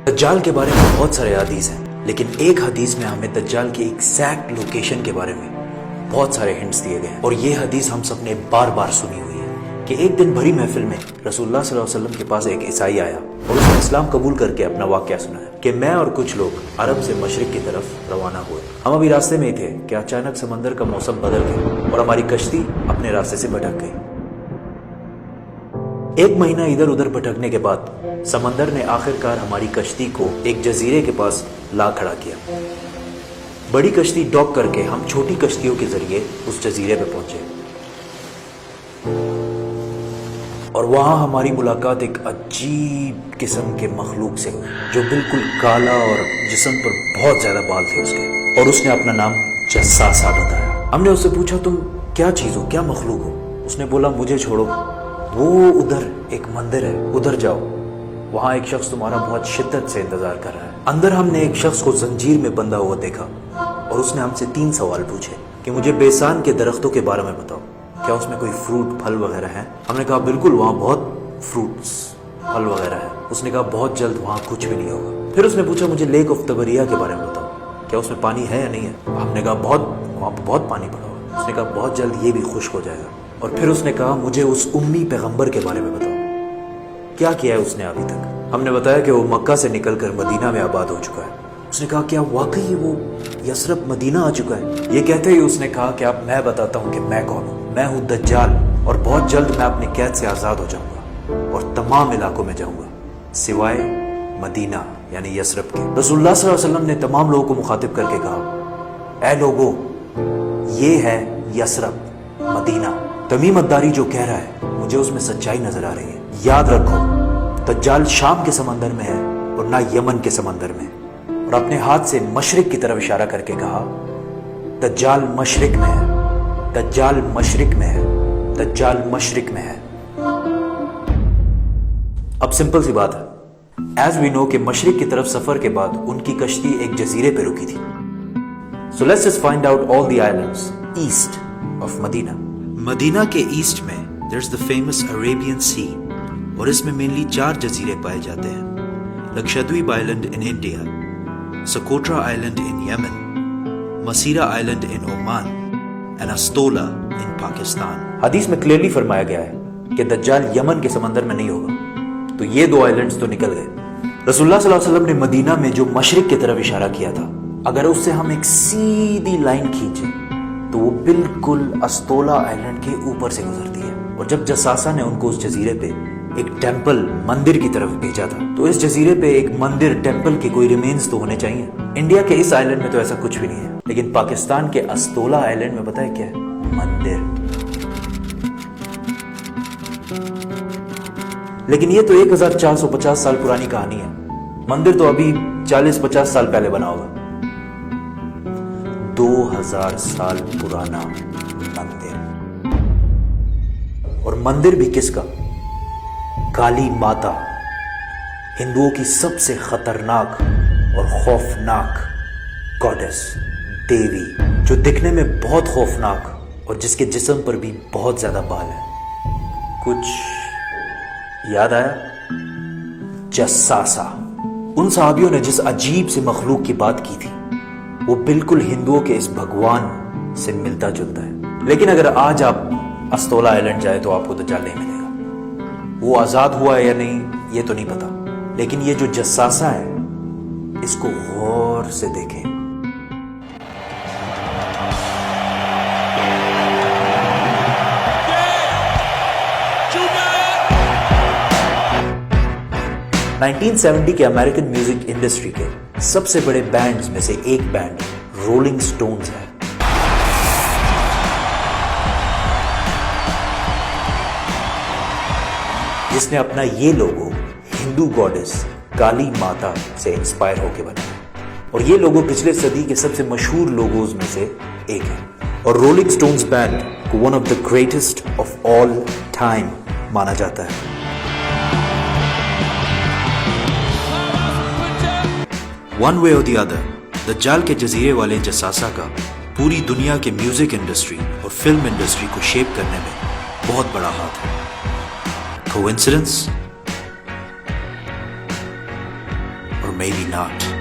دجال کے بارے میں بہت سارے حدیث ہیں، لیکن ایک حدیث میں ہمیں دجال کی ایگزیکٹ لوکیشن کے بارے میں بہت سارے ہنٹس دیے گئے ہیں، اور یہ حدیث ہم سب نے بار بار سنی ہوئی ہے کہ ایک دن بھری محفل میں رسول اللہ صلی اللہ علیہ وسلم کے پاس ایک عیسائی آیا اور اس نے اسلام قبول کر کے اپنا واقعہ سنایا کہ میں اور کچھ لوگ عرب سے مشرق کی طرف روانہ ہوئے، ہم ابھی راستے میں ہی تھے کہ اچانک سمندر کا موسم بدل گیا اور ہماری کشتی اپنے راستے سے بھٹک گئی۔ ایک مہینہ ادھر ادھر بھٹکنے کے بعد سمندر نے آخر کار ہماری کشتی کو ایک جزیرے کے پاس لا کھڑا کیا۔ بڑی کشتی ڈاک کر کے ہم چھوٹی کشتیوں کے ذریعے اس جزیرے پہ پہنچے، اور وہاں ہماری ملاقات ایک عجیب قسم کے مخلوق سے ہوئی جو بالکل کالا اور جسم پر بہت زیادہ بال تھے اس کے، اور اس نے اپنا نام جساسا بتایا۔ ہم نے اس سے پوچھا تم کیا چیز ہو، کیا مخلوق ہو؟ اس نے بولا مجھے چھوڑو، وہ ادھر ایک مندر ہے، ادھر جاؤ، وہاں ایک شخص تمہارا بہت شدت سے انتظار کر رہا ہے۔ اندر ہم نے ایک شخص کو زنجیر میں بندھا ہوا دیکھا اور اس نے ہم سے 3 سوال پوچھے کہ مجھے بیسان کے درختوں کے بارے میں بتاؤ، کیا اس میں کوئی فروٹ پھل وغیرہ ہیں؟ ہم نے کہا بالکل وہاں بہت فروٹس پھل وغیرہ ہے۔ اس نے کہا بہت جلد وہاں کچھ بھی نہیں ہوگا۔ پھر اس نے پوچھا مجھے لیک آف تبریہ کے بارے میں بتاؤ، کیا اس میں پانی ہے یا نہیں ہے؟ ہم نے کہا وہاں پہ بہت پانی پڑا ہوا۔ اس نے کہا بہت جلد یہ بھی خشک ہو جائے گا۔ اور پھر اس نے کہا مجھے اس امی پیغمبر کے بارے میں بتاؤ، کیا کیا ہے اس نے ابھی تک؟ ہم نے بتایا کہ وہ مکہ سے نکل کر مدینہ میں آباد ہو چکا ہے۔ اس نے کہا کیا واقعی وہ یثرب مدینہ آ چکا ہے؟ یہ کہتے ہی اس نے کہا کہ اب میں بتاتا ہوں کہ میں کون ہوں، میں ہوں دجال، اور بہت جلد میں اپنی قید سے آزاد ہو جاؤں گا اور تمام علاقوں میں جاؤں گا سوائے مدینہ یعنی یثرب کے۔ رسول اللہ صلی اللہ علیہ وسلم نے تمام لوگوں کو مخاطب کر کے کہا اے لوگو، یہ ہے یثرب مدینہ۔ تمیم الداری جو کہہ رہا ہے مجھے اس میں سچائی نظر آ رہی ہے۔ یاد رکھو دجال شام کے سمندر میں ہے اور نہ یمن کے سمندر میں۔ اور اپنے ہاتھ سے مشرق کی طرف اشارہ کر کے کہا دجال مشرق میں ہے، دجال مشرق میں ہے، دجال مشرق میں ہے۔ اب سمپل سی بات ہے، ایز وی نو کہ مشرق کی طرف سفر کے بعد ان کی کشتی ایک جزیرے پہ رکی تھی۔ So let's just find out all the islands east of مدینہ۔ مدینہ کے ایسٹ میں there's the famous Arabian Sea، اور اس میں مینلی 4 جزیرے پائے جاتے ہیں: Lakshadweep island in India, Socotra island in Yemen, Masirah island in Oman, and Astola in Pakistan. حدیث میں کلیئرلی فرمایا گیا ہے کہ دجال یمن کے سمندر میں نہیں ہوگا، تو یہ 2 آئلینڈز تو نکل گئے۔ رسول اللہ صلی اللہ علیہ وسلم نے مدینہ میں جو مشرق کی طرف اشارہ کیا تھا، اگر اس سے ہم ایک سیدھی لائن کھینچیں تو وہ بالکل استولا آئلینڈ کے اوپر سے گزرتی ہے۔ اور جب جساسا نے ان کو اس جزیرے پہ ایک ٹیمپل مندر کی طرف بھیجا تھا، تو اس جزیرے پہ ایک مندر ٹیمپل کے کوئی ریمینز تو ہونے چاہیے۔ انڈیا کے اس آئلینڈ میں تو ایسا کچھ بھی نہیں ہے، لیکن پاکستان کے استولا آئلینڈ میں پتہ ہے کیا ہے؟ مندر۔ لیکن یہ تو 1450 سال پرانی کہانی ہے، مندر تو ابھی 40-50 سال پہلے بنا ہوگا۔ 2000 سال پرانا مندر، اور مندر بھی کس کا؟ کالی ماتا، ہندوؤں کی سب سے خطرناک اور خوفناک گاڈس، دیوی، جو دکھنے میں بہت خوفناک اور جس کے جسم پر بھی بہت زیادہ بال ہیں۔ کچھ یاد آیا؟ جساسا۔ ان صحابیوں نے جس عجیب سے مخلوق کی بات کی تھی وہ بالکل ہندوؤں کے اس بھگوان سے ملتا جلتا ہے۔ لیکن اگر آج آپ استولا آئلینڈ جائے تو آپ کو دجال نہیں ملے گا۔ وہ آزاد ہوا ہے یا نہیں یہ تو نہیں پتا، لیکن یہ جو جساسا ہے اس کو غور سے دیکھیں۔ 1970 کے امریکن میوزک انڈسٹری کے سب سے بڑے بینڈز میں سے ایک بینڈ رولنگ سٹونز ہے۔ جس نے اپنا یہ لوگو ہندو گاڈس کالی ماتا سے انسپائر ہو کے بنایا، اور یہ لوگو پچھلے صدی کے سب سے مشہور لوگوز میں سے ایک ہے، اور رولنگ سٹونز بینڈ کو one of the greatest of all time مانا جاتا ہے۔ ون وے اور دی ادر، دجال کے جزیرے والے جساسا کا پوری دنیا کے میوزک انڈسٹری اور فلم انڈسٹری کو شیپ کرنے میں بہت بڑا ہاتھ ہے۔ کوئنسیڈنس اور maybe not.